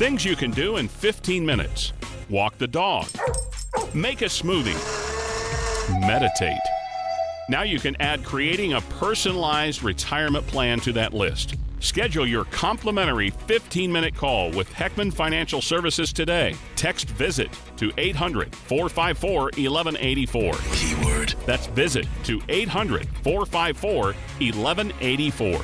Things you can do in 15 minutes. Walk the dog. Make a smoothie. Meditate. Now you can add creating a personalized retirement plan to that list. Schedule your complimentary 15-minute call with Heckman Financial Services today. Text VISIT to 800-454-1184. Keyword. That's VISIT to 800-454-1184.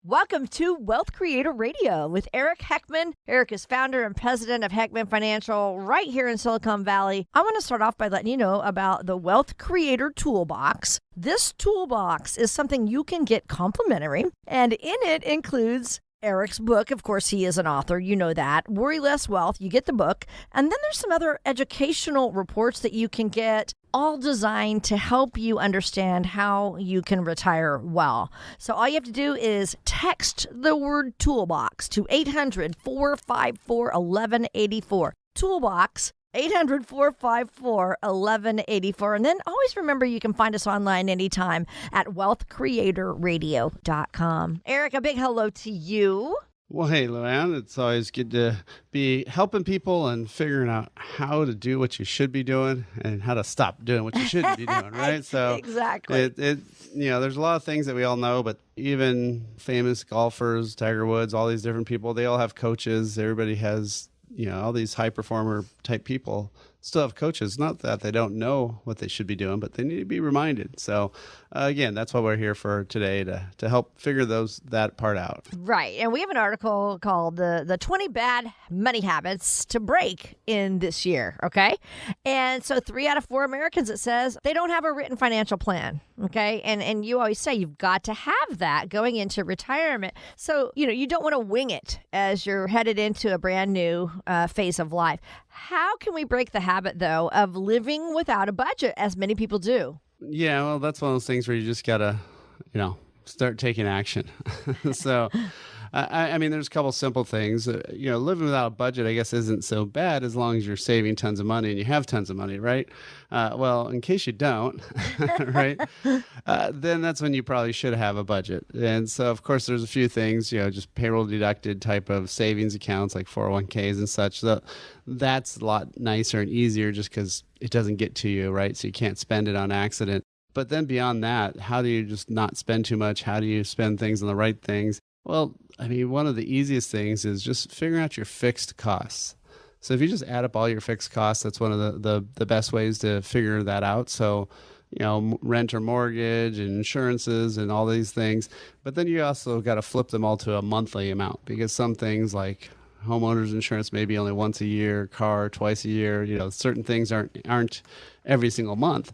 Welcome to Wealth Creator Radio with Eric Heckman. Eric is founder and president of Heckman Financial right here in Silicon Valley. I want to start off by letting you know about the Wealth Creator Toolbox. This toolbox is something you can get complimentary, and in it includes Eric's book. Of course, he is an author. You know that. Worry Less Wealth. You get the book. And then there's some other educational reports that you can get, all designed to help you understand how you can retire well. So all you have to do is text the word toolbox to 800-454-1184. Toolbox. 800-454-1184. And then always remember you can find us online anytime at wealthcreatorradio.com. Eric, a big hello to you. Well, hey, Luann, it's always good to be helping people and figuring out how to do what you should be doing and how to stop doing what you shouldn't be doing, right? So exactly. There's a lot of things that we all know, but even famous golfers, Tiger Woods, all these different people, they all have coaches. Everybody has, all these high performer type people still have coaches. Not that they don't know what they should be doing, but they need to be reminded. So again, that's what we're here for today, to help figure that part out. Right. And we have an article called the 20 Bad Money Habits to Break in this year. Okay. And so 3 out of 4 Americans, it says, they don't have a written financial plan. Okay. And you always say you've got to have that going into retirement. So, you don't want to wing it as you're headed into a brand new phase of life. How can we break the habit, though, of living without a budget, as many people do? Yeah, well, that's one of those things where you just got to, start taking action. So, I mean, there's a couple simple things. Living without a budget, I guess, isn't so bad as long as you're saving tons of money and you have tons of money, right? Well, in case you don't, right, then that's when you probably should have a budget. And so, of course, there's a few things, just payroll deducted type of savings accounts like 401ks and such. So that's a lot nicer and easier just because it doesn't get to you, right? So you can't spend it on accident. But then beyond that, how do you just not spend too much? How do you spend things on the right things? Well, I mean, one of the easiest things is just figuring out your fixed costs. So if you just add up all your fixed costs, that's one of the best ways to figure that out. So, rent or mortgage and insurances and all these things. But then you also got to flip them all to a monthly amount, because some things like homeowners insurance maybe only once a year, car twice a year. Certain things aren't every single month.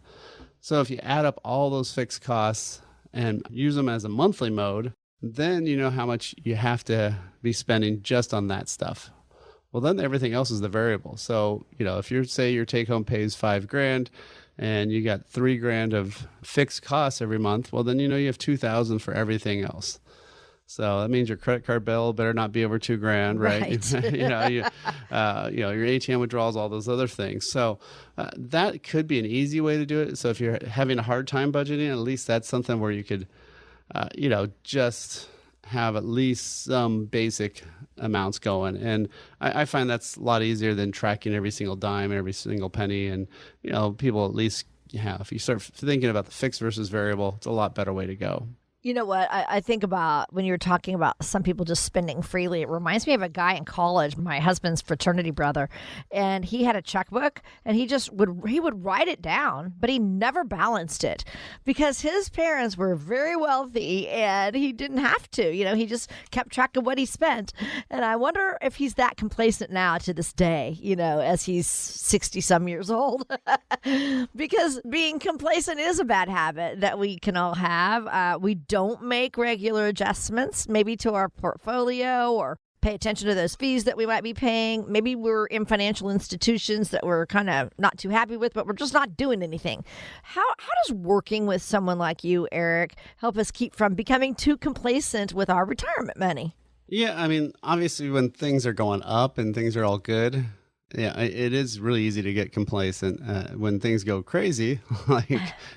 So if you add up all those fixed costs and use them as a monthly mode, then you know how much you have to be spending just on that stuff. Well, then everything else is the variable. So, if you say your take home pays $5,000 and you got $3,000 of fixed costs every month, well, then you have $2,000 for everything else. So that means your credit card bill better not be over $2,000, right? Your ATM withdrawals, all those other things. So that could be an easy way to do it. So if you're having a hard time budgeting, at least that's something where you could, just have at least some basic amounts going. And I find that's a lot easier than tracking every single dime, every single penny. And, people at least, if you start thinking about the fixed versus variable, it's a lot better way to go. You know what? I think about when you're talking about some people just spending freely. It reminds me of a guy in college, my husband's fraternity brother, and he had a checkbook and he would write it down, but he never balanced it because his parents were very wealthy and he didn't have to. He just kept track of what he spent. And I wonder if he's that complacent now to this day, as he's 60 some years old, because being complacent is a bad habit that we can all have. We don't make regular adjustments, maybe to our portfolio, or pay attention to those fees that we might be paying. Maybe we're in financial institutions that we're kind of not too happy with, but we're just not doing anything. How does working with someone like you, Eric, help us keep from becoming too complacent with our retirement money? Yeah, I mean, obviously when things are going up and things are all good, yeah, it is really easy to get complacent. When things go crazy, like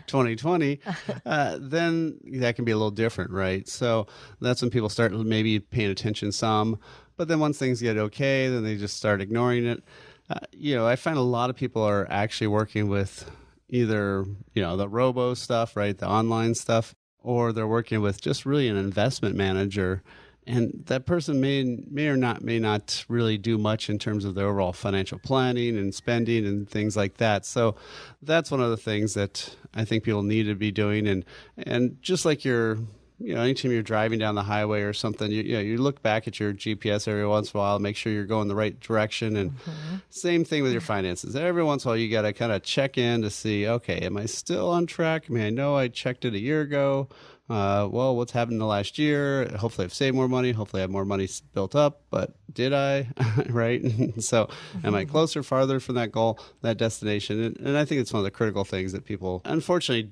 2020, then that can be a little different, right? So that's when people start maybe paying attention some. But then once things get okay, then they just start ignoring it. I find a lot of people are actually working with either, the robo stuff, right? The online stuff, or they're working with just really an investment manager. And that person may not really do much in terms of their overall financial planning and spending and things like that. So that's one of the things that I think people need to be doing. And just like anytime you're driving down the highway or something, you look back at your GPS every once in a while, make sure you're going the right direction. And same thing with your finances. Every once in a while, you got to kind of check in to see, okay, am I still on track? I mean, I know I checked it a year ago. What's happened in the last year? Hopefully I've saved more money. Hopefully I have more money built up, but did I? Right? So am I closer, farther from that goal, that destination? And I think it's one of the critical things that people, unfortunately,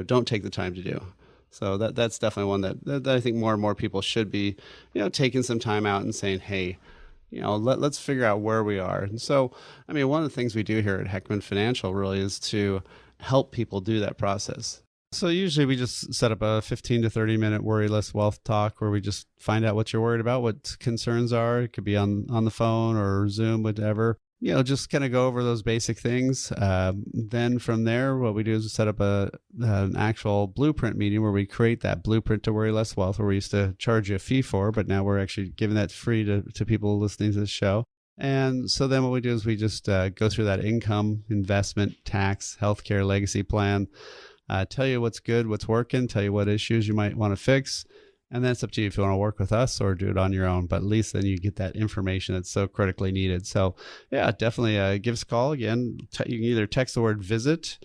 don't take the time to do. So that's definitely one that I think more and more people should be, taking some time out and saying, hey, let's figure out where we are. And so, I mean, one of the things we do here at Heckman Financial really is to help people do that process. So usually we just set up a 15 to 30 minute worry less wealth talk where we just find out what you're worried about, what concerns are. It could be on the phone or Zoom, whatever. Just kind of go over those basic things. Then from there, what we do is set up an actual blueprint meeting where we create that blueprint to worry less wealth, where we used to charge you a fee for, but now we're actually giving that free to people listening to the show. And so then what we do is we just go through that income, investment, tax, healthcare, legacy plan, tell you what's good, what's working, tell you what issues you might want to fix. And then it's up to you if you want to work with us or do it on your own. But at least then you get that information that's so critically needed. So yeah, definitely give us a call. Again, you can either text the word visit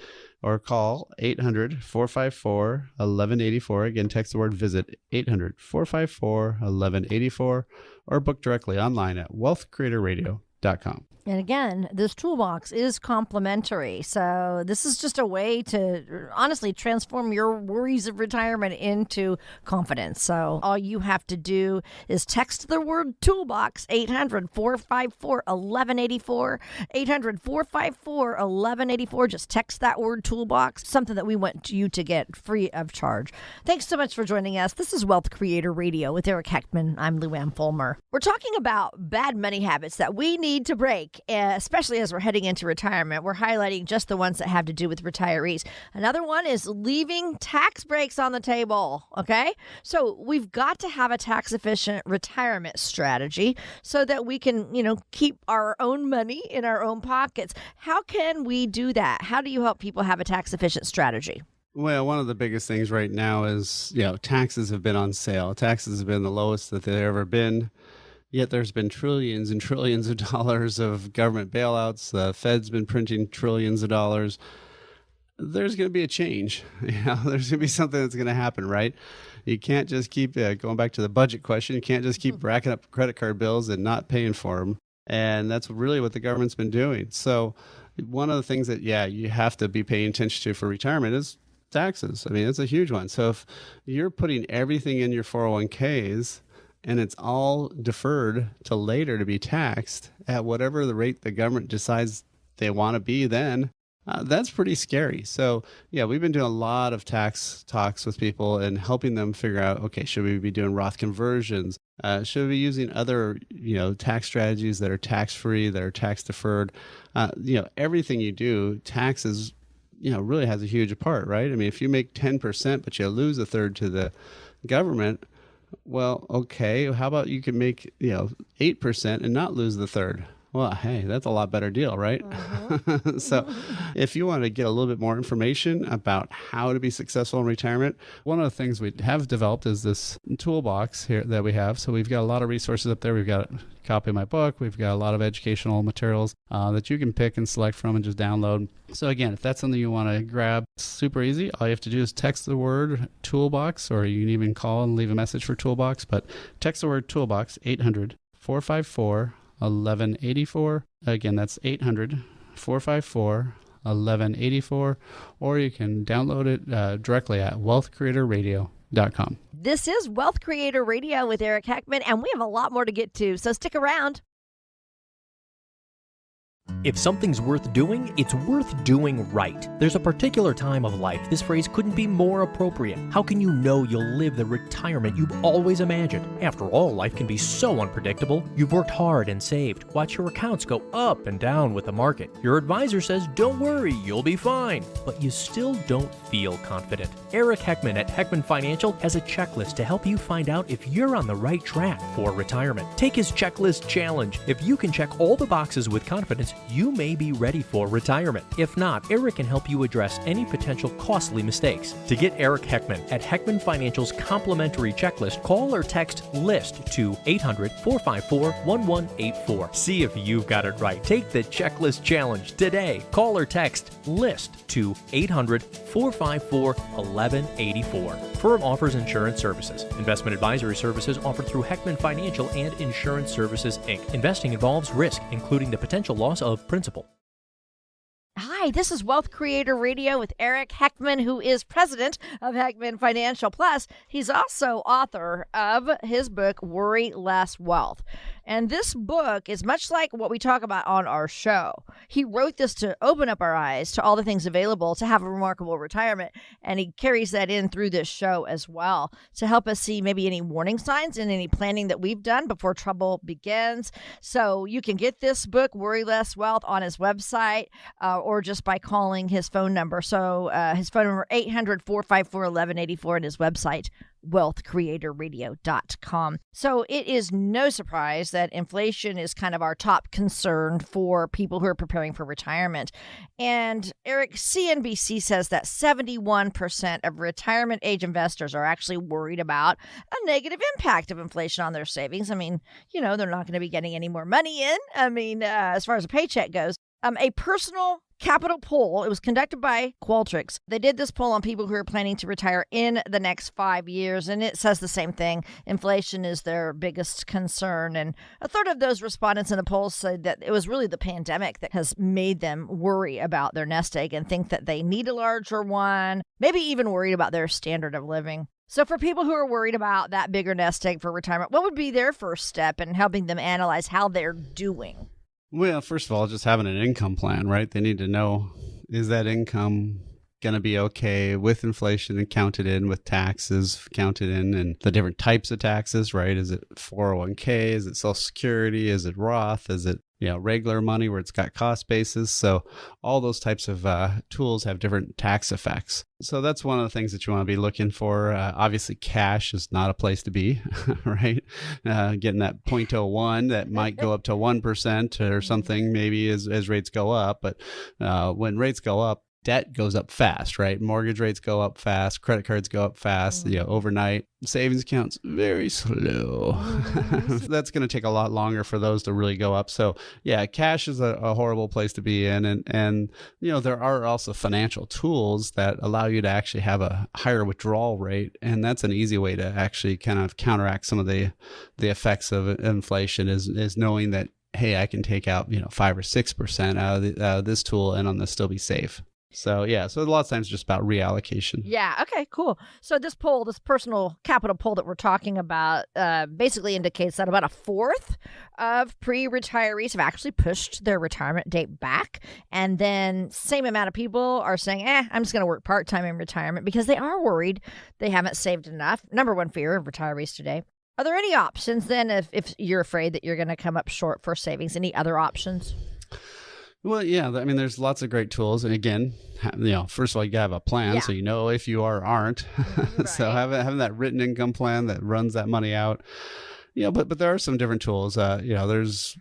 or call 800-454-1184. Again, text the word visit, 800-454-1184, or book directly online at wealthcreatorradio.com. And again, this toolbox is complimentary. So this is just a way to honestly transform your worries of retirement into confidence. So all you have to do is text the word toolbox, 800-454-1184, 800-454-1184. Just text that word toolbox, something that we want you to get free of charge. Thanks so much for joining us. This is Wealth Creator Radio with Eric Heckman. I'm Lou Ann Fulmer. We're talking about bad money habits that we need to break. Especially as we're heading into retirement. We're highlighting just the ones that have to do with retirees. Another one is leaving tax breaks on the table, okay? So we've got to have a tax-efficient retirement strategy so that we can, keep our own money in our own pockets. How can we do that? How do you help people have a tax-efficient strategy? Well, one of the biggest things right now is, taxes have been on sale. Taxes have been the lowest that they've ever been. Yet there's been trillions and trillions of dollars of government bailouts. The Fed's been printing trillions of dollars. There's going to be a change. There's going to be something that's going to happen, right? You can't just keep going back to the budget question. You can't just keep racking up credit card bills and not paying for them. And that's really what the government's been doing. So one of the things that, you have to be paying attention to for retirement is taxes. I mean, it's a huge one. So if you're putting everything in your 401ks, and it's all deferred to later to be taxed at whatever the rate the government decides they want to be then, that's pretty scary. So, we've been doing a lot of tax talks with people and helping them figure out, okay, should we be doing Roth conversions? Should we be using other, tax strategies that are tax-free, that are tax-deferred? Everything you do, taxes, really has a huge part, right? I mean, if you make 10%, but you lose a third to the government, well, okay, how about you can make, 8% and not lose the third? Well, hey, that's a lot better deal, right? So if you want to get a little bit more information about how to be successful in retirement, one of the things we have developed is this toolbox here that we have. So we've got a lot of resources up there. We've got a copy of my book. We've got a lot of educational materials that you can pick and select from and just download. So again, if that's something you want to grab, it's super easy. All you have to do is text the word toolbox, or you can even call and leave a message for toolbox, but text the word toolbox, 800-454-1184. Again, that's 800-454-1184, or you can download it directly at wealthcreatorradio.com. This is Wealth Creator Radio with Eric Heckman, and we have a lot more to get to, so stick around. If something's worth doing, it's worth doing right. There's a particular time of life this phrase couldn't be more appropriate. How can you know you'll live the retirement you've always imagined? After all, life can be so unpredictable. You've worked hard and saved. Watch your accounts go up and down with the market. Your advisor says, don't worry, you'll be fine. But you still don't feel confident. Eric Heckman at Heckman Financial has a checklist to help you find out if you're on the right track for retirement. Take his checklist challenge. If you can check all the boxes with confidence, you may be ready for retirement. If not, Eric can help you address any potential costly mistakes. To get Eric Heckman at Heckman Financial's complimentary checklist, call or text LIST to 800-454-1184. See if you've got it right. Take the checklist challenge today. Call or text LIST to 800-454-1184. Firm offers insurance services. Investment advisory services offered through Heckman Financial and Insurance Services, Inc. Investing involves risk, including the potential loss of principal. Hi, this is Wealth Creator Radio with Eric Heckman, who is president of Heckman Financial. Plus, he's also author of his book, Worry Less Wealth. And this book is much like what we talk about on our show. He wrote this to open up our eyes to all the things available to have a remarkable retirement. And he carries that in through this show as well to help us see maybe any warning signs and any planning that we've done before trouble begins. So you can get this book, Worry Less Wealth, on his website or just by calling his phone number. So his phone number, 800-454-1184, and his website, wealthcreatorradio.com. So it is no surprise that inflation is kind of our top concern for people who are preparing for retirement. And Eric, CNBC says that 71% of retirement age investors are actually worried about a negative impact of inflation on their savings. I mean, you know, they're not going to be getting any more money in. I mean, as far as a paycheck goes. A personal capital poll, it was conducted by Qualtrics. They did this poll on people who are planning to retire in the next 5 years, and it says the same thing. Inflation is their biggest concern. And a third of those respondents in the poll said that it was really the pandemic that has made them worry about their nest egg and think that they need a larger one, maybe even worried about their standard of living. So for people who are worried about that bigger nest egg for retirement, what would be their first step in helping them analyze how they're doing? Well, first of all, just having an income plan, right? They need to know, is that income going to be okay with inflation and counted in, with taxes counted in, and the different types of taxes, right? Is it 401k? Is it Social Security? Is it Roth? Is it, regular money where it's got cost basis? So all those types of tools have different tax effects. So that's one of the things that you want to be looking for. Obviously, cash is not a place to be, right? Getting that 0.01 that might go up to 1% or something maybe as rates go up. But when rates go up, debt goes up fast, right? Mortgage rates go up fast, credit cards go up fast, overnight. Savings accounts, very slow. That's going to take a lot longer for those to really go up. So yeah, cash is a horrible place to be in. And there are also financial tools that allow you to actually have a higher withdrawal rate. And that's an easy way to actually kind of counteract some of the effects of inflation is knowing that, hey, I can take out, 5 or 6% out of this tool and on this still be safe. So yeah, so a lot of times just about reallocation. Yeah. Okay, cool. So this poll, this personal capital poll that we're talking about basically indicates that about a fourth of pre-retirees have actually pushed their retirement date back. And then same amount of people are saying, I'm just going to work part-time in retirement because they are worried they haven't saved enough. Number one fear of retirees today. Are there any options then if you're afraid that you're going to come up short for savings? Any other options? Well, yeah, I mean, there's lots of great tools. And again, first of all, you gotta have a plan so you know if you are or aren't. Right. So having that written income plan that runs that money out. But there are some different tools. There's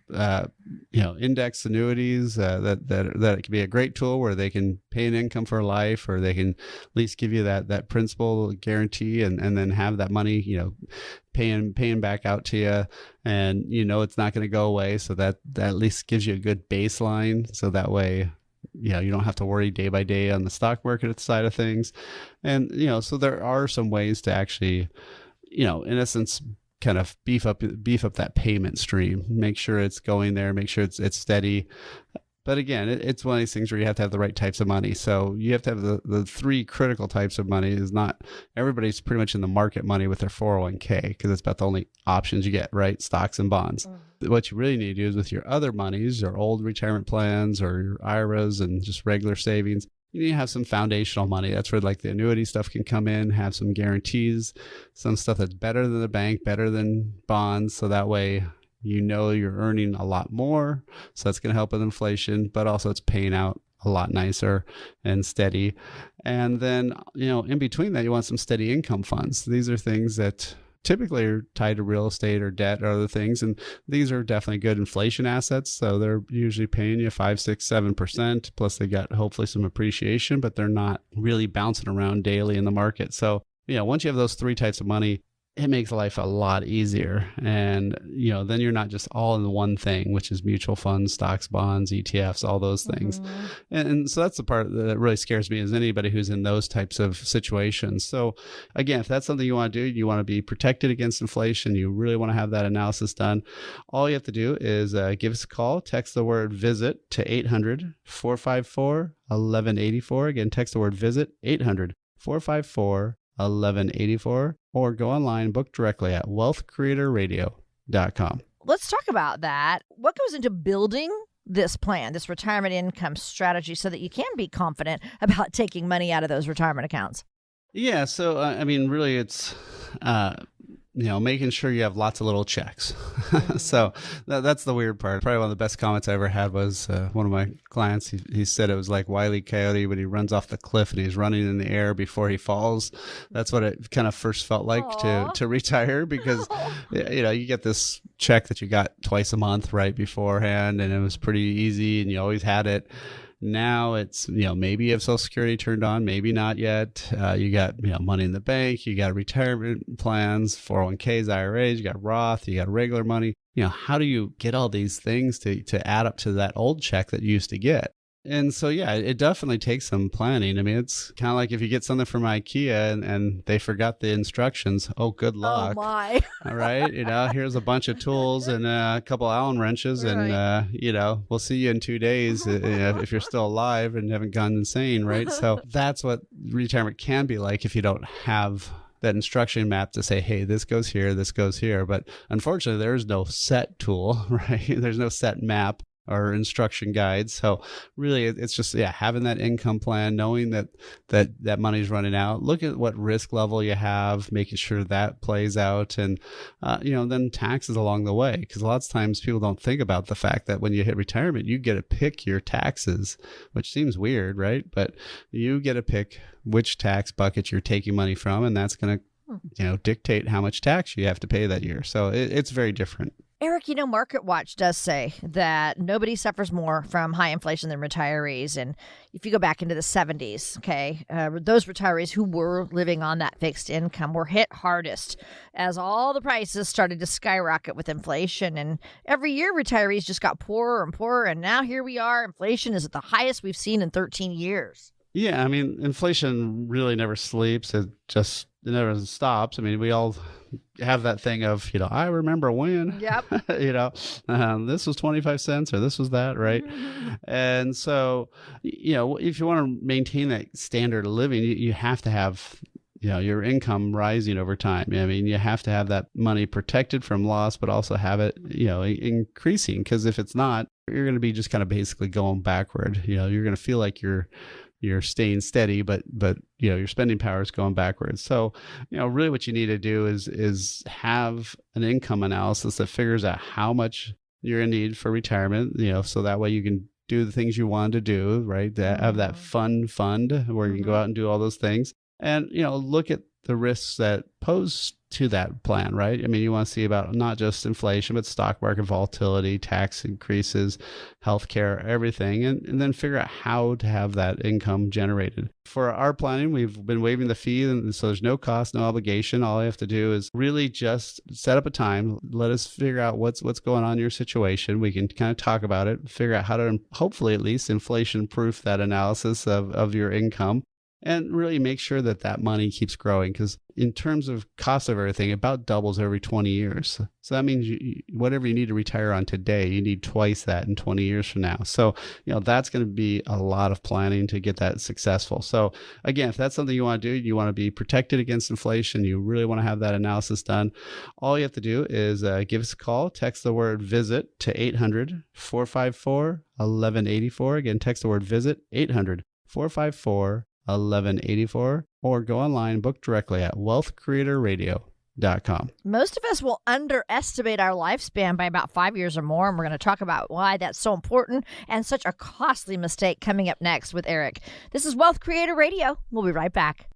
index annuities that can be a great tool where they can pay an income for life, or they can at least give you that principal guarantee and then have that money, paying back out to you, and it's not going to go away. So that at least gives you a good baseline. So that way, you don't have to worry day by day on the stock market side of things. And so there are some ways to actually, in essence, kind of beef up that payment stream, make sure it's going there, make sure it's steady. But again, it's one of these things where you have to have the right types of money. So you have to have the three critical types of money. Is not everybody's pretty much in the market money with their 401k because it's about the only options you get, right? Stocks and bonds. What you really need to do is with your other monies, your old retirement plans or your IRAs and just regular savings, you need to have some foundational money. That's where like the annuity stuff can come in, have some guarantees, some stuff that's better than the bank, better than bonds. So that way, you know you're earning a lot more. So that's going to help with inflation, but also it's paying out a lot nicer and steady. And then, in between that, you want some steady income funds. These are things that typically are tied to real estate or debt or other things. And these are definitely good inflation assets. So they're usually paying you 5, 6, 7%. Plus they got hopefully some appreciation, but they're not really bouncing around daily in the market. So, once you have those three types of money, it makes life a lot easier. And, then you're not just all in one thing, which is mutual funds, stocks, bonds, ETFs, all those things. And so that's the part that really scares me is anybody who's in those types of situations. So again, if that's something you want to do, you want to be protected against inflation, you really want to have that analysis done, all you have to do is give us a call, text the word VISIT to 800-454-1184. Again, text the word VISIT, 800-454-1184, or go online, book directly at wealthcreatorradio.com. Let's talk about that. What goes into building this plan, this retirement income strategy, so that you can be confident about taking money out of those retirement accounts? Yeah. So, really it's, making sure you have lots of little checks. So that's the weird part. Probably one of the best comments I ever had was one of my clients. He said it was like Wile E. Coyote when he runs off the cliff and he's running in the air before he falls. That's what it kind of first felt like to retire because, you get this check that you got twice a month right beforehand and it was pretty easy and you always had it. Now it's, maybe you have Social Security turned on, maybe not yet. You got, money in the bank, you got retirement plans, 401ks, IRAs, you got Roth, you got regular money. How do you get all these things to add up to that old check that you used to get? And so, yeah, it definitely takes some planning. I mean, it's kind of like if you get something from IKEA and they forgot the instructions. Oh, good luck. Oh, my. All right. Here's a bunch of tools and a couple Allen wrenches. Right. And, we'll see you in 2 days if you're still alive and haven't gone insane. Right. So that's what retirement can be like if you don't have that instruction map to say, hey, this goes here, this goes here. But unfortunately, there is no set tool, right? There's no set map or instruction guides. So really it's just, having that income plan, knowing that money's running out, look at what risk level you have, making sure that plays out and, then taxes along the way. Because lots of times people don't think about the fact that when you hit retirement, you get to pick your taxes, which seems weird, right? But you get to pick which tax bucket you're taking money from, and that's going to, dictate how much tax you have to pay that year. So it's very different. Eric, MarketWatch does say that nobody suffers more from high inflation than retirees. And if you go back into the 70s, those retirees who were living on that fixed income were hit hardest as all the prices started to skyrocket with inflation. And every year, retirees just got poorer and poorer. And now here we are. Inflation is at the highest we've seen in 13 years. Yeah, I mean, inflation really never sleeps. It never stops. I mean, we all have that thing of, I remember when, this was 25 cents or this was that, right? And so, if you want to maintain that standard of living, you have to have, your income rising over time. I mean, you have to have that money protected from loss, but also have it, increasing. Because if it's not, you're going to be just kind of basically going backward. You're going to feel like you're staying steady, but your spending power is going backwards. So, really what you need to do is have an income analysis that figures out how much you're in need for retirement, so that way you can do the things you want to do, right? Have that fund where you can go out and do all those things and, look at the risks that pose to that plan, right? I mean, you want to see about not just inflation, but stock market volatility, tax increases, healthcare, everything, and then figure out how to have that income generated. For our planning, we've been waiving the fee, and so there's no cost, no obligation. All you have to do is really just set up a time, let us figure out what's going on in your situation. We can kind of talk about it, figure out how to hopefully at least inflation proof that analysis of your income. and really make sure that that money keeps growing, because in terms of cost of everything, it about doubles every 20 years. So that means whatever you need to retire on today, you need twice that in 20 years from now. So, that's going to be a lot of planning to get that successful. So again, if that's something you want to do, you want to be protected against inflation, you really want to have that analysis done, all you have to do is give us a call, text the word VISIT to 800-454-1184. Again, text the word VISIT, 800-454-1184, or go online, book directly at wealthcreatorradio.com. Most of us will underestimate our lifespan by about 5 years or more, and we're going to talk about why that's so important and such a costly mistake coming up next with Eric. This is Wealth Creator Radio. We'll be right back.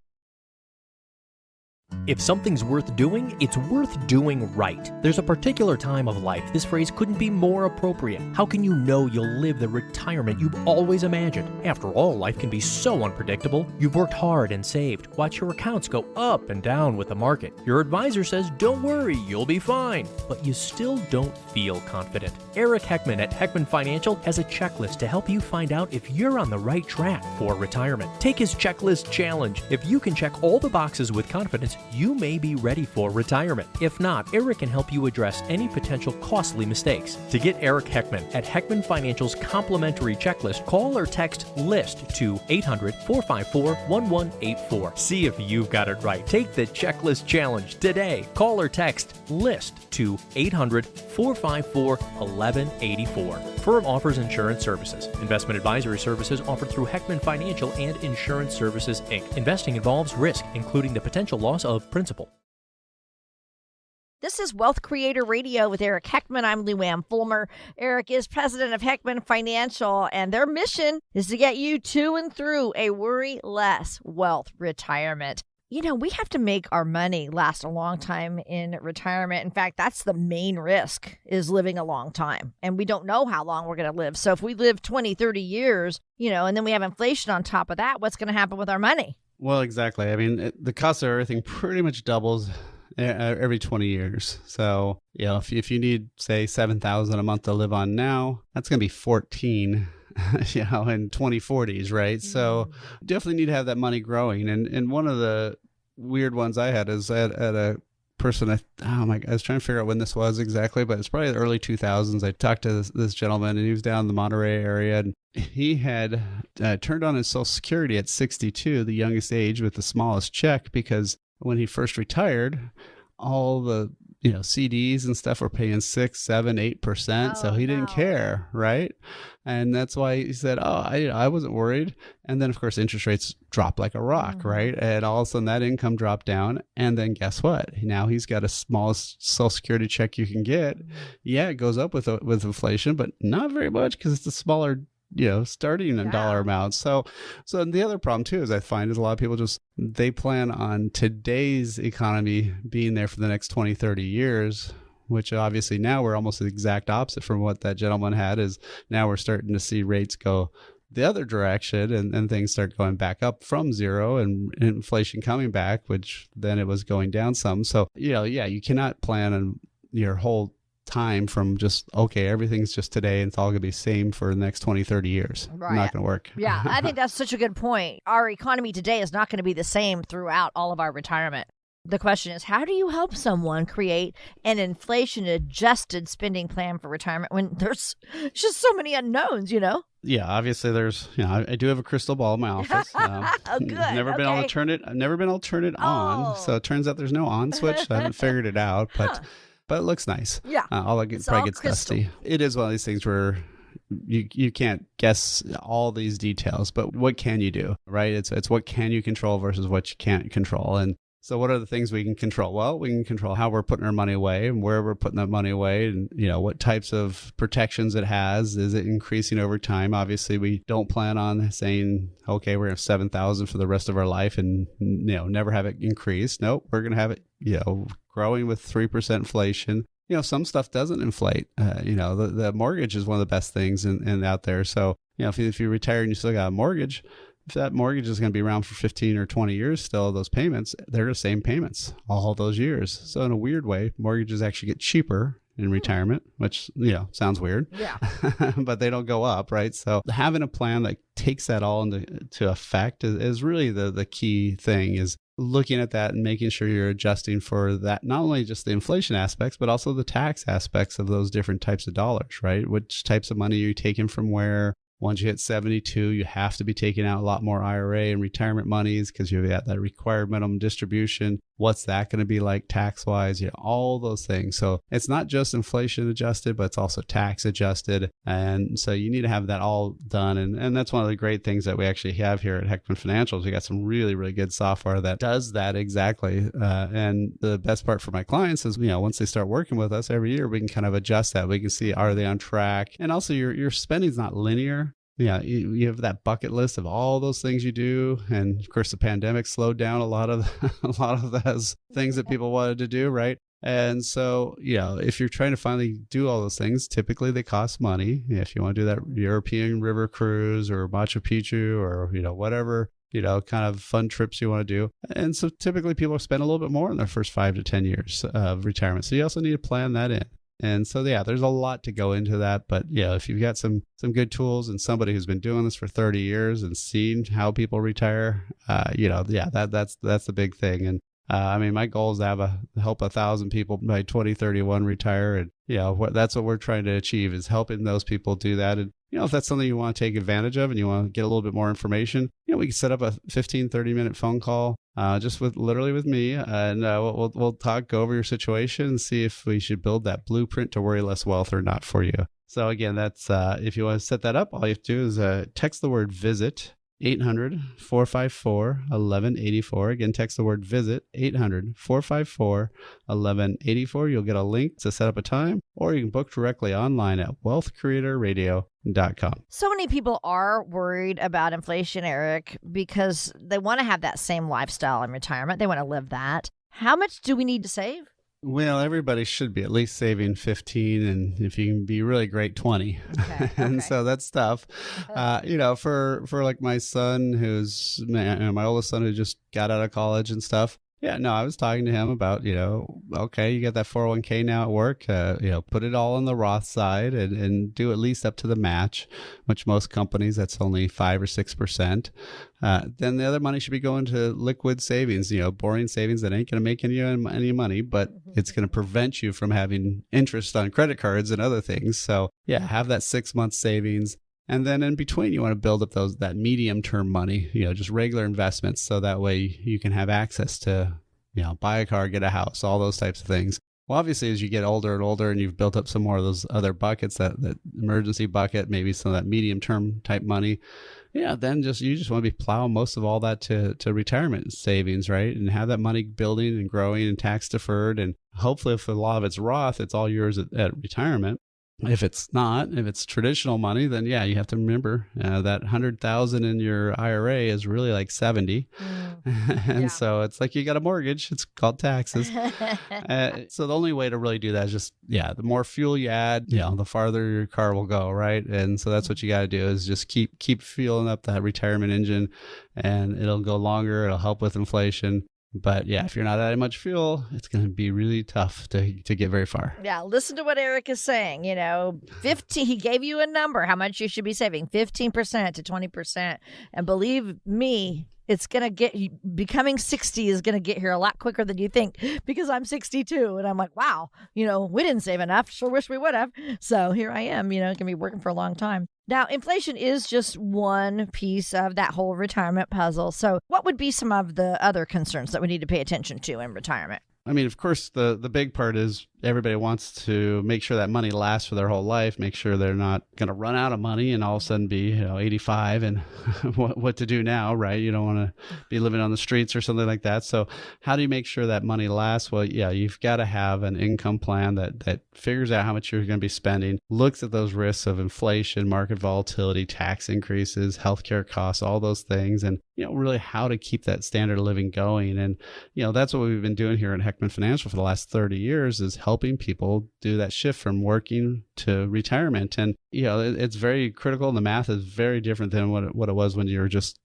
If something's worth doing, it's worth doing right. There's a particular time of life this phrase couldn't be more appropriate. How can you know you'll live the retirement you've always imagined? After all, life can be so unpredictable. You've worked hard and saved. Watch your accounts go up and down with the market. Your advisor says, don't worry, you'll be fine. But you still don't feel confident. Eric Heckman at Heckman Financial has a checklist to help you find out if you're on the right track for retirement. Take his checklist challenge. If you can check all the boxes with confidence, you may be ready for retirement. If not, Eric can help you address any potential costly mistakes. To get Eric Heckman at Heckman Financial's complimentary checklist, call or text LIST to 800-454-1184. See if you've got it right. Take the checklist challenge today. Call or text LIST to 800-454-1184. Firm offers insurance services. Investment advisory services offered through Heckman Financial and Insurance Services, Inc. Investing involves risk, including the potential loss of principal. This is Wealth Creator Radio with Eric Heckman. I'm Lou Ann Fulmer. Eric is president of Heckman Financial, and their mission is to get you to and through a worry-less wealth retirement. We have to make our money last a long time in retirement. In fact, that's the main risk, is living a long time. And we don't know how long we're going to live. So if we live 20, 30 years, and then we have inflation on top of that, what's going to happen with our money? Well, exactly. I mean, the cost of everything pretty much doubles every 20 years. So, if you need, say, $7,000 a month to live on now, that's going to be 14 in 2040s, right? So definitely need to have that money growing. And one of the weird ones I had is at a person, I was trying to figure out when this was exactly, but it's probably the early 2000s. I talked to this gentleman, and he was down in the Monterey area, and he had turned on his Social Security at 62, the youngest age with the smallest check, because when he first retired, all the CDs and stuff were paying 6, 7, 8%. So he didn't care, right? And that's why he said, I wasn't worried. And then, of course, interest rates dropped like a rock, right? And all of a sudden that income dropped down. And then guess what? Now he's got a smallest Social Security check you can get. Yeah, it goes up with inflation, but not very much, because it's a smaller starting a dollar amount. So the other problem too is I find is a lot of people they plan on today's economy being there for the next 20, 30 years, which obviously now we're almost the exact opposite from what that gentleman had. Is now we're starting to see rates go the other direction, and things start going back up from zero, and inflation coming back, which then it was going down some. So, you cannot plan on your whole time from just, everything's just today and it's all going to be the same for the next 20, 30 years. Right. Not going to work. Yeah, I think that's such a good point. Our economy today is not going to be the same throughout all of our retirement. The question is, how do you help someone create an inflation-adjusted spending plan for retirement when there's just so many unknowns, Yeah, obviously there's, I do have a crystal ball in my office. Oh, good. Never been able to turn it. I've never been able to turn it on. So it turns out there's no on switch. I haven't figured it out, but it looks nice. Yeah. Probably gets dusty. It is one of these things where you can't guess all these details, but what can you do, right? It's what can you control versus what you can't control. And so what are the things we can control? Well, we can control how we're putting our money away and where we're putting that money away, and what types of protections it has. Is it increasing over time? Obviously, we don't plan on saying, okay, we're going to have $7,000 for the rest of our life and never have it increase. Nope, we're going to have it growing with 3% inflation. Some stuff doesn't inflate. The mortgage is one of the best things in out there. So if you retire and you still got a mortgage, if that mortgage is going to be around for 15 or 20 years still, those payments, they're the same payments all those years. So in a weird way, mortgages actually get cheaper in retirement, which, sounds weird. Yeah. But they don't go up, right? So having a plan that takes that all into effect is really the key thing, is looking at that and making sure you're adjusting for that, not only just the inflation aspects, but also the tax aspects of those different types of dollars, right? Which types of money are you taking from where? Once you hit 72, you have to be taking out a lot more IRA and retirement monies because you've got that required minimum distribution. What's that going to be like tax-wise? All those things. So it's not just inflation adjusted, but it's also tax adjusted. And so you need to have that all done. And that's one of the great things that we actually have here at Heckman Financials. We got some really, really good software that does that exactly. And the best part for my clients is, once they start working with us every year, we can kind of adjust that. We can see, are they on track? And also your spending is not linear. Yeah, you have that bucket list of all those things you do, and of course the pandemic slowed down a lot of those things that people wanted to do, right? And so, if you're trying to finally do all those things, typically they cost money. If you want to do that European river cruise or Machu Picchu or whatever kind of fun trips you want to do, and so typically people spend a little bit more in their first 5 to 10 years of retirement. So you also need to plan that in. And so, there's a lot to go into that. But, if you've got some good tools and somebody who's been doing this for 30 years and seen how people retire, that's the big thing. And my goal is to help 1,000 people by 2031 retire. And, that's what we're trying to achieve, is helping those people do that. And, if that's something you want to take advantage of and you want to get a little bit more information, we can set up a 15, 30-minute phone call just with me. And we'll talk, go over your situation and see if we should build that blueprint to worry less wealth or not for you. So again, that's if you want to set that up, all you have to do is text the word VISIT 800-454-1184. Again, text the word VISIT 800-454-1184. You'll get a link to set up a time, or you can book directly online at wealthcreatorradio.com. So many people are worried about inflation, Eric, because they want to have that same lifestyle in retirement. They want to live that. How much do we need to save? Well, everybody should be at least saving 15, and if you can be really great, 20. Okay. And so that's tough. For like my son, my oldest son who just got out of college and stuff. Yeah, no, I was talking to him about, okay, you got that 401k now at work, put it all on the Roth side and do at least up to the match, which most companies, that's only 5 or 6%. Then the other money should be going to liquid savings, boring savings that ain't going to make any money, but it's going to prevent you from having interest on credit cards and other things. So yeah, have that 6 month savings. And then in between, you want to build up that medium-term money, just regular investments. So that way you can have access to, buy a car, get a house, all those types of things. Well, obviously, as you get older and older and you've built up some more of those other buckets, that emergency bucket, maybe some of that medium-term type money, then you just want to be plowing most of all that to retirement savings, right? And have that money building and growing and tax deferred. And hopefully, if a lot of it's Roth, it's all yours at retirement. If it's not, if it's traditional money, then you have to remember that 100,000 in your IRA is really like 70. And so it's like you got a mortgage. It's called taxes. So the only way to really do that is just, the more fuel you add, the farther your car will go, right? And so that's what you got to do, is just keep fueling up that retirement engine, and it'll go longer. It'll help with inflation. But if you're not adding much fuel, it's going to be really tough to get very far. Yeah, listen to what Eric is saying. 15. He gave you a number, how much you should be saving, 15% to 20%. And believe me, it's going to becoming 60 is going to get here a lot quicker than you think, because I'm 62 and I'm like, wow, we didn't save enough. Sure wish we would have. So here I am, going to be working for a long time. Now, inflation is just one piece of that whole retirement puzzle. So what would be some of the other concerns that we need to pay attention to in retirement? I mean, of course, the big part is everybody wants to make sure that money lasts for their whole life, make sure they're not going to run out of money and all of a sudden be 85 and what to do now, right? You don't want to be living on the streets or something like that. So how do you make sure that money lasts? Well, you've got to have an income plan that figures out how much you're going to be spending, looks at those risks of inflation, market volatility, tax increases, healthcare costs, all those things, and really how to keep that standard of living going. And that's what we've been doing here at Heckman Financial for the last 30 years, is helping people do that shift from working to retirement. And It's very critical. The math is very different than what it was when you were just,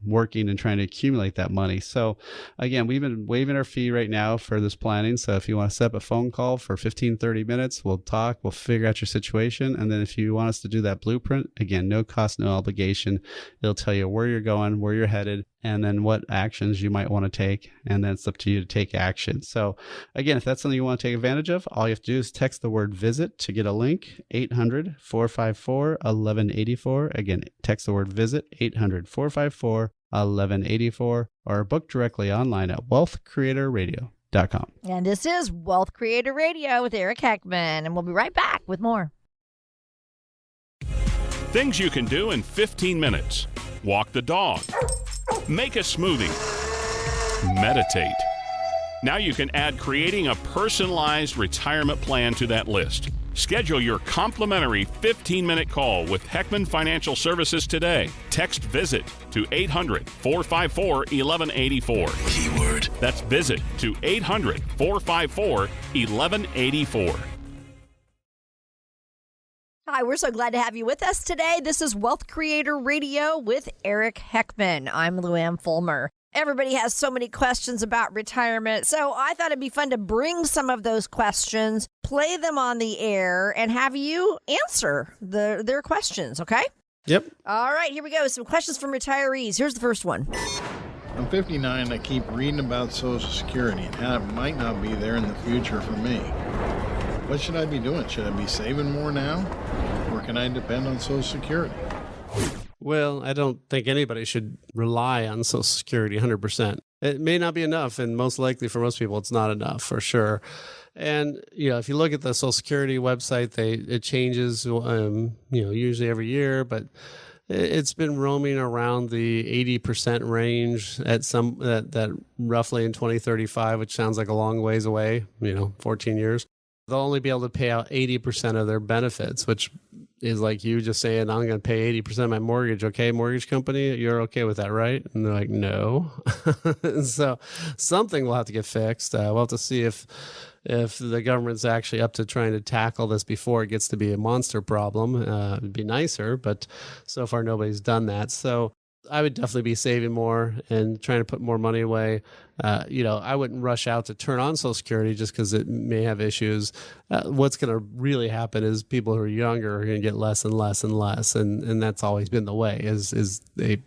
working and trying to accumulate that money. So again, we've been waiving our fee right now for this planning. So if you want to set up a phone call for 15, 30 minutes, we'll talk, we'll figure out your situation. And then if you want us to do that blueprint, again, no cost, no obligation. It'll tell you where you're going, where you're headed, and then what actions you might want to take. And then it's up to you to take action. So again, if that's something you want to take advantage of, all you have to do is text the word visit to get a link, 800-454-1184. Again, text the word visit, 800-454-1184, or book directly online at wealthcreatorradio.com. And this is Wealth Creator Radio with Eric Heckman, and we'll be right back with more. Things you can do in 15 minutes. Walk the dog. Make a smoothie. Meditate. Now you can add creating a personalized retirement plan to that list. Schedule your complimentary 15-minute call with Heckman Financial Services today. Text VISIT to 800-454-1184. Keyword. That's VISIT to 800-454-1184. Hi, we're so glad to have you with us today. This is Wealth Creator Radio with Eric Heckman. I'm Luann Fulmer. Everybody has so many questions about retirement, so I thought it'd be fun to bring some of those questions, play them on the air, and have you answer their questions, okay? Yep. All right, here we go. Some questions from retirees. Here's the first one. I'm 59. I keep reading about Social Security and how it might not be there in the future for me. What should I be doing? Should I be saving more now? Or can I depend on Social Security? Well, I don't think anybody should rely on Social Security 100%. It may not be enough, and most likely for most people, it's not enough for sure. And, if you look at the Social Security website, it changes, usually every year, but it's been roaming around the 80% range at that roughly in 2035, which sounds like a long ways away, 14 years. They'll only be able to pay out 80% of their benefits, which is like you just saying, I'm going to pay 80% of my mortgage. Okay, mortgage company, you're okay with that, right? And they're like, no. So something will have to get fixed. We'll have to see if the government's actually up to trying to tackle this before it gets to be a monster problem. It'd be nicer, but so far nobody's done that. So I would definitely be saving more and trying to put more money away. I wouldn't rush out to turn on Social Security just because it may have issues. What's going to really happen is people who are younger are going to get less and less and less. And that's always been the way is they,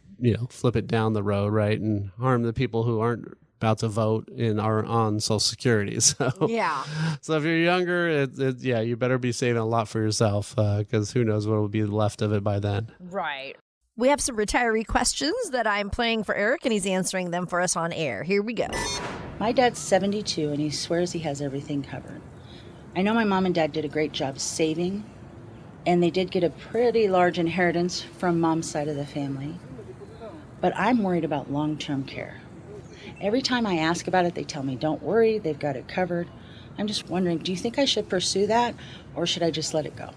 flip it down the road, right? And harm the people who aren't about to vote and are on Social Security. So yeah. So if you're younger, you better be saving a lot for yourself because who knows what will be left of it by then. Right. We have some retiree questions that I'm playing for Eric, and he's answering them for us on air. Here we go. My dad's 72, and he swears he has everything covered. I know my mom and dad did a great job saving, and they did get a pretty large inheritance from mom's side of the family. But I'm worried about long-term care. Every time I ask about it, they tell me, don't worry, they've got it covered. I'm just wondering, do you think I should pursue that, or should I just let it go?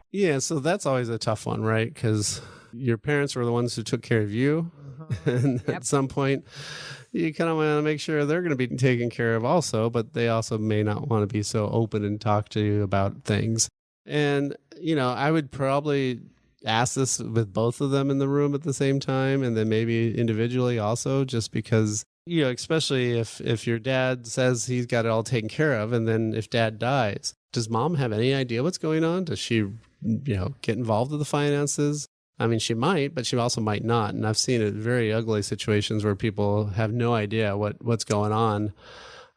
Yeah, so that's always a tough one, right? Because your parents were the ones who took care of you. And at some point, you kind of want to make sure they're going to be taken care of also, but they also may not want to be so open and talk to you about things. And, I would probably ask this with both of them in the room at the same time, and then maybe individually also, just because, especially if your dad says he's got it all taken care of, and then if dad dies, does mom have any idea what's going on? Does she, get involved with the finances? I mean, she might, but she also might not. And I've seen it very ugly situations where people have no idea what's going on,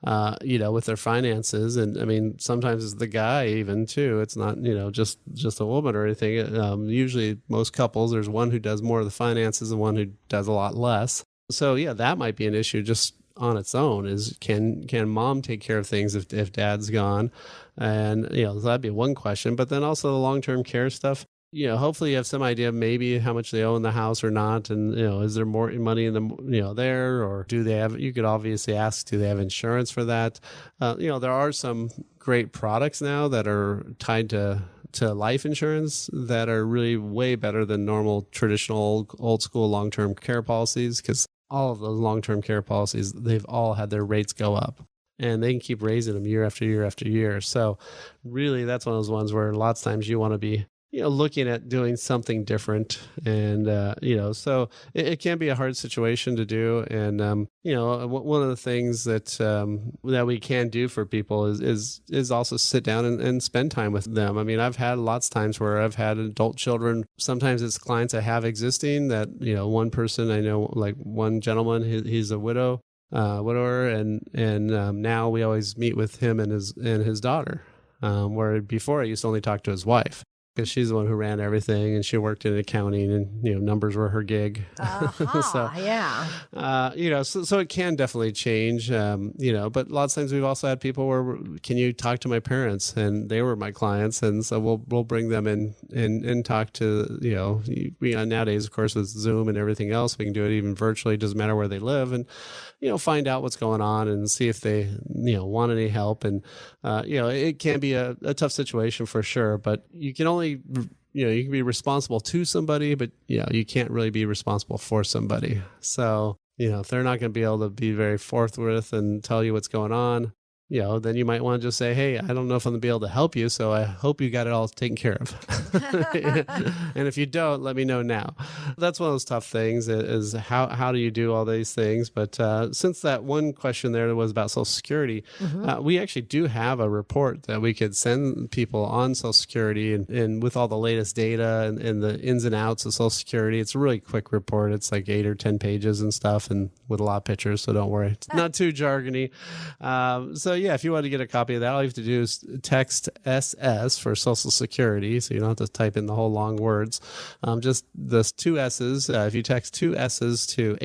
with their finances. And I mean, sometimes it's the guy even too. It's not, just a woman or anything. Usually most couples, there's one who does more of the finances and one who does a lot less. So yeah, that might be an issue just on its own is can mom take care of things if dad's gone? And, so that'd be one question, but then also the long-term care stuff. Hopefully you have some idea maybe how much they owe in the house or not. And, is there more money in the, there, or do they have, you could obviously ask, do they have insurance for that? There are some great products now that are tied to life insurance that are really way better than normal traditional old school long-term care policies, because all of those long-term care policies, they've all had their rates go up. And they can keep raising them year after year after year. So really, that's one of those ones where lots of times you want to be looking at doing something different. And, so it can be a hard situation to do. And, one of the things that we can do for people is also sit down and spend time with them. I mean, I've had lots of times where I've had adult children. Sometimes it's clients I have existing that, one person I know, like one gentleman, he's a widower. And now we always meet with him and his daughter, where before I used to only talk to his wife, because she's the one who ran everything, and she worked in accounting, and numbers were her gig. So it can definitely change. But a lot of times we've also had people where, can you talk to my parents? And they were my clients, and so we'll bring them in and talk to nowadays, of course, with Zoom and everything else, we can do it even virtually. It doesn't matter where they live, and find out what's going on and see if they want any help. And it can be a tough situation for sure, but you can only you can be responsible to somebody, but you can't really be responsible for somebody. So if they're not going to be able to be very forthwith and tell you what's going on, then you might want to just say, hey, I don't know if I'm going to be able to help you, so I hope you got it all taken care of. And if you don't, let me know now. That's one of those tough things is how do you do all these things? But since that one question there was about Social Security, we actually do have a report that we could send people on Social Security and with all the latest data and the ins and outs of Social Security. It's a really quick report. It's like 8 or 10 pages and stuff, and with a lot of pictures, so don't worry. It's not too jargony. If you want to get a copy of that, all you have to do is text SS for Social Security, so you don't have to type in the whole long words. Just the 2 S's. If you text 2 S's to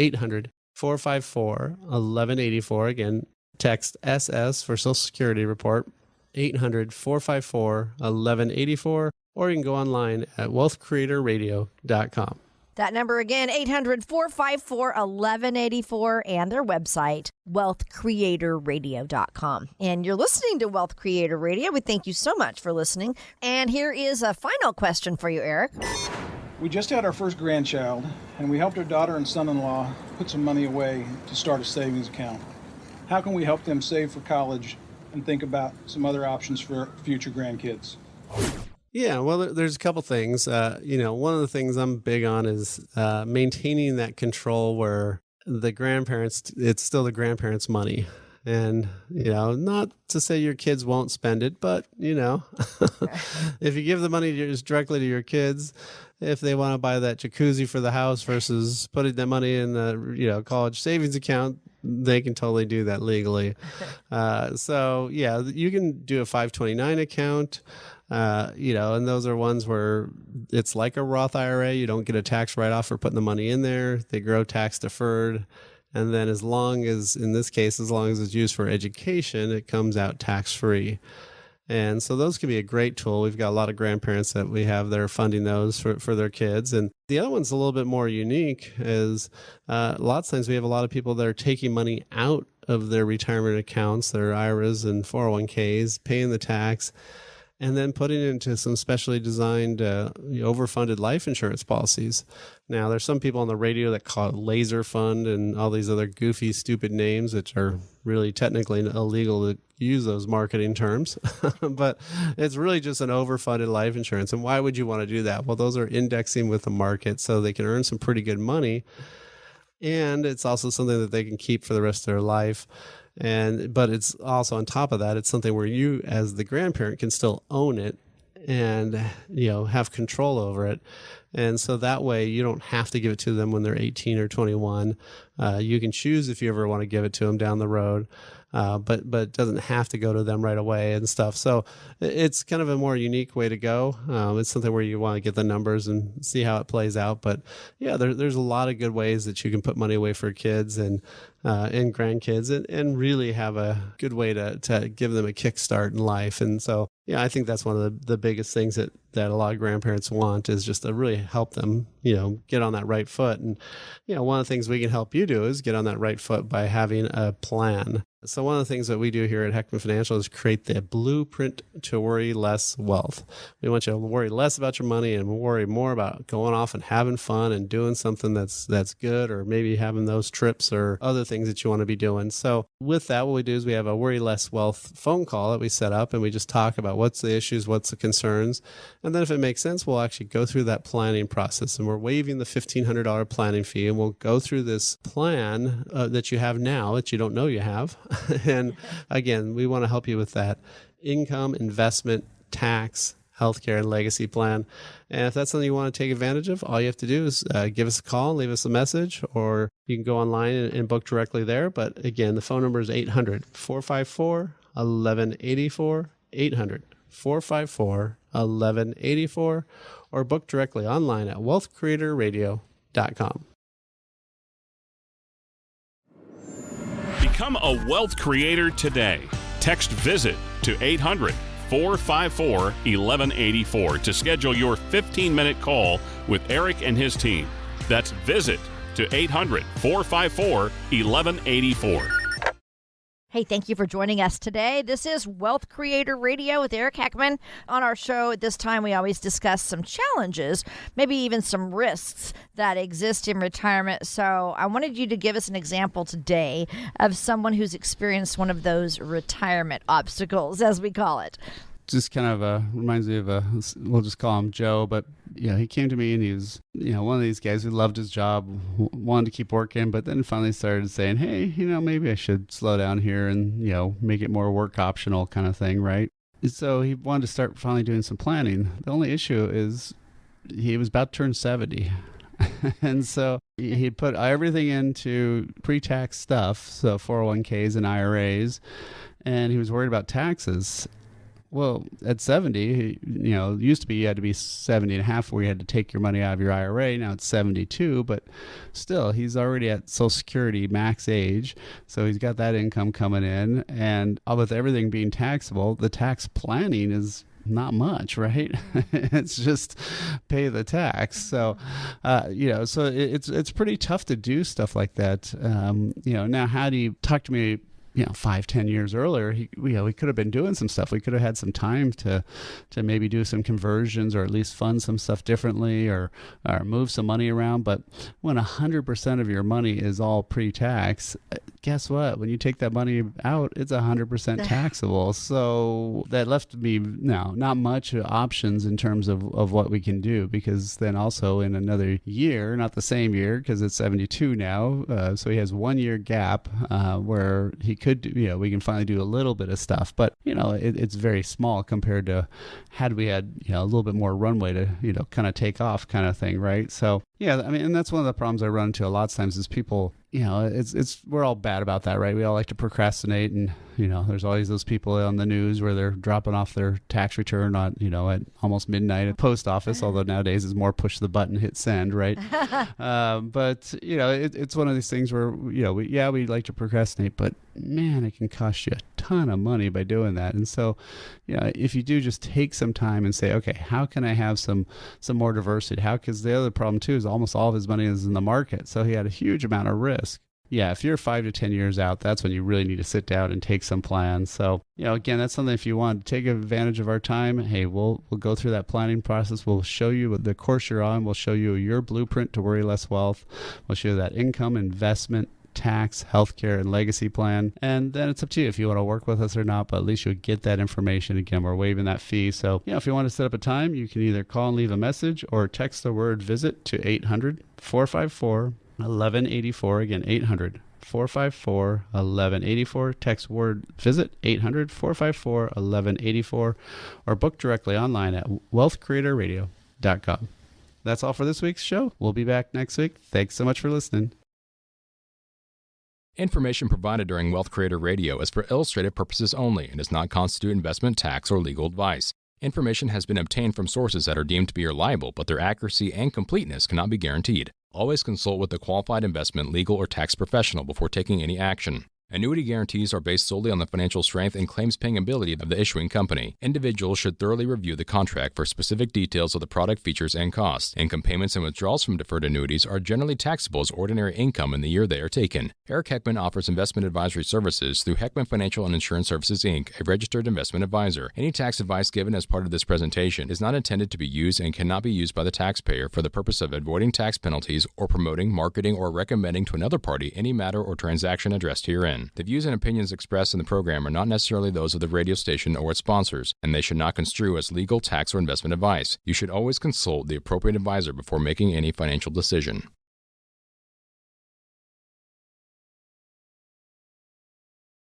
800-454-1184, again, text SS for Social Security report, 800-454-1184, or you can go online at wealthcreatorradio.com. That number again, 800-454-1184, and their website, wealthcreatorradio.com. And you're listening to Wealth Creator Radio. We thank you so much for listening. And here is a final question for you, Eric. We just had our first grandchild, and we helped our daughter and son-in-law put some money away to start a savings account. How can we help them save for college and think about some other options for future grandkids? Yeah, well, there's a couple things. One of the things I'm big on is maintaining that control where the grandparents, it's still the grandparents' money. And, not to say your kids won't spend it, but, if you give the money just directly to your kids, if they want to buy that jacuzzi for the house versus putting that money in the, college savings account, they can totally do that legally. You can do a 529 account. And those are ones where it's like a Roth IRA. You don't get a tax write-off for putting the money in there. They grow tax deferred. And then as long as it's used for education, it comes out tax-free. And so those can be a great tool. We've got a lot of grandparents that we have that are funding those for their kids. And the other one's a little bit more unique is a lot of times we have a lot of people that are taking money out of their retirement accounts, their IRAs and 401ks, paying the tax, and then putting it into some specially designed overfunded life insurance policies. Now, there's some people on the radio that call it laser fund and all these other goofy, stupid names, which are really technically illegal to use those marketing terms. But it's really just an overfunded life insurance. And why would you want to do that? Well, those are indexing with the market, so they can earn some pretty good money. And it's also something that they can keep for the rest of their life. But it's also on top of that, it's something where you as the grandparent can still own it and, have control over it. And so that way you don't have to give it to them when they're 18 or 21. You can choose if you ever want to give it to them down the road. But it doesn't have to go to them right away and stuff. So it's kind of a more unique way to go. It's something where you want to get the numbers and see how it plays out. But yeah, there's a lot of good ways that you can put money away for kids and grandkids and really have a good way to give them a kickstart in life. And so, yeah, I think that's one of the biggest things that a lot of grandparents want is just to really help them, get on that right foot. And, one of the things we can help you do is get on that right foot by having a plan. So one of the things that we do here at Heckman Financial is create the blueprint to worry less wealth. We want you to worry less about your money and worry more about going off and having fun and doing something that's good, or maybe having those trips or other things things that you want to be doing. So with that, what we do is we have a Worry Less Wealth phone call that we set up, and we just talk about what's the issues, what's the concerns. And then if it makes sense, we'll actually go through that planning process, and we're waiving the $1,500 planning fee, and we'll go through this plan that you have now that you don't know you have. And again, we want to help you with that income, investment, tax, healthcare, and legacy plan. And if that's something you want to take advantage of, all you have to do is give us a call, leave us a message, or you can go online and book directly there. But again, the phone number is 800-454-1184, 800-454-1184, or book directly online at wealthcreatorradio.com. Become a wealth creator today. Text VISIT to 800-454-1184 to schedule your 15-minute call with Eric and his team. That's VISIT to 800-454-1184. Hey, thank you for joining us today. This is Wealth Creator Radio with Eric Heckman. On our show at this time, we always discuss some challenges, maybe even some risks that exist in retirement. So I wanted you to give us an example today of someone who's experienced one of those retirement obstacles, as we call it. Just kind of reminds me of we'll just call him Joe, but he came to me and he was, one of these guys who loved his job, wanted to keep working, but then finally started saying, hey, maybe I should slow down here and, make it more work optional kind of thing, right? So he wanted to start finally doing some planning. The only issue is he was about to turn 70. And so he put everything into pre-tax stuff, so 401ks and IRAs, and he was worried about taxes. Well, at 70, used to be you had to be 70 and a half where you had to take your money out of your IRA. Now it's 72, but still he's already at Social Security max age. So he's got that income coming in, and with everything being taxable, the tax planning is not much, right? It's just pay the tax. So, so it's pretty tough to do stuff like that. Now how do you talk to me 5-10 years earlier, we could have been doing some stuff. We could have had some time to maybe do some conversions, or at least fund some stuff differently, or move some money around. But when 100% of your money is all pre-tax, guess what? When you take that money out, it's 100% taxable. So that left me not much options in terms of what we can do, because then also in another year, not the same year, because it's 72 now, so he has 1 year gap where he could do, we can finally do a little bit of stuff, but it's very small compared to had we had a little bit more runway to kind of take off kind of thing, right? So and that's one of the problems I run into a lot of times is people, we're all bad about that, right? We all like to procrastinate, and there's always those people on the news where they're dropping off their tax return on at almost midnight at post office, although nowadays is more push the button, hit send, right? But it's one of these things where we like to procrastinate, but man, it can cost you a ton of money by doing that. And so if you do just take some time and say, okay, how can I have some more diversity? Because the other problem too is almost all of his money is in the market, so he had a huge amount of risk. Yeah, if you're 5 to 10 years out, that's when you really need to sit down and take some plans. So, again, that's something if you want to take advantage of our time, hey, we'll go through that planning process. We'll show you the course you're on. We'll show you your blueprint to worry less wealth. We'll show you that income, investment, tax, healthcare, and legacy plan. And then it's up to you if you want to work with us or not, but at least you'll get that information. Again, we're waiving that fee. So, if you want to set up a time, you can either call and leave a message or text the word VISIT to 800-454-1184. Again, 800-454-1184. Text word VISIT 800-454-1184, or book directly online at wealthcreatorradio.com. That's all for this week's show. We'll be back next week. Thanks so much for listening. Information provided during Wealth Creator Radio is for illustrative purposes only and does not constitute investment, tax, or legal advice. Information has been obtained from sources that are deemed to be reliable, but their accuracy and completeness cannot be guaranteed. Always consult with a qualified investment, legal, or tax professional before taking any action. Annuity guarantees are based solely on the financial strength and claims-paying ability of the issuing company. Individuals should thoroughly review the contract for specific details of the product features and costs. Income payments and withdrawals from deferred annuities are generally taxable as ordinary income in the year they are taken. Eric Heckman offers investment advisory services through Heckman Financial and Insurance Services, Inc., a registered investment advisor. Any tax advice given as part of this presentation is not intended to be used and cannot be used by the taxpayer for the purpose of avoiding tax penalties or promoting, marketing, or recommending to another party any matter or transaction addressed herein. The views and opinions expressed in the program are not necessarily those of the radio station or its sponsors, and they should not construe as legal, tax, or investment advice. You should always consult the appropriate advisor before making any financial decision.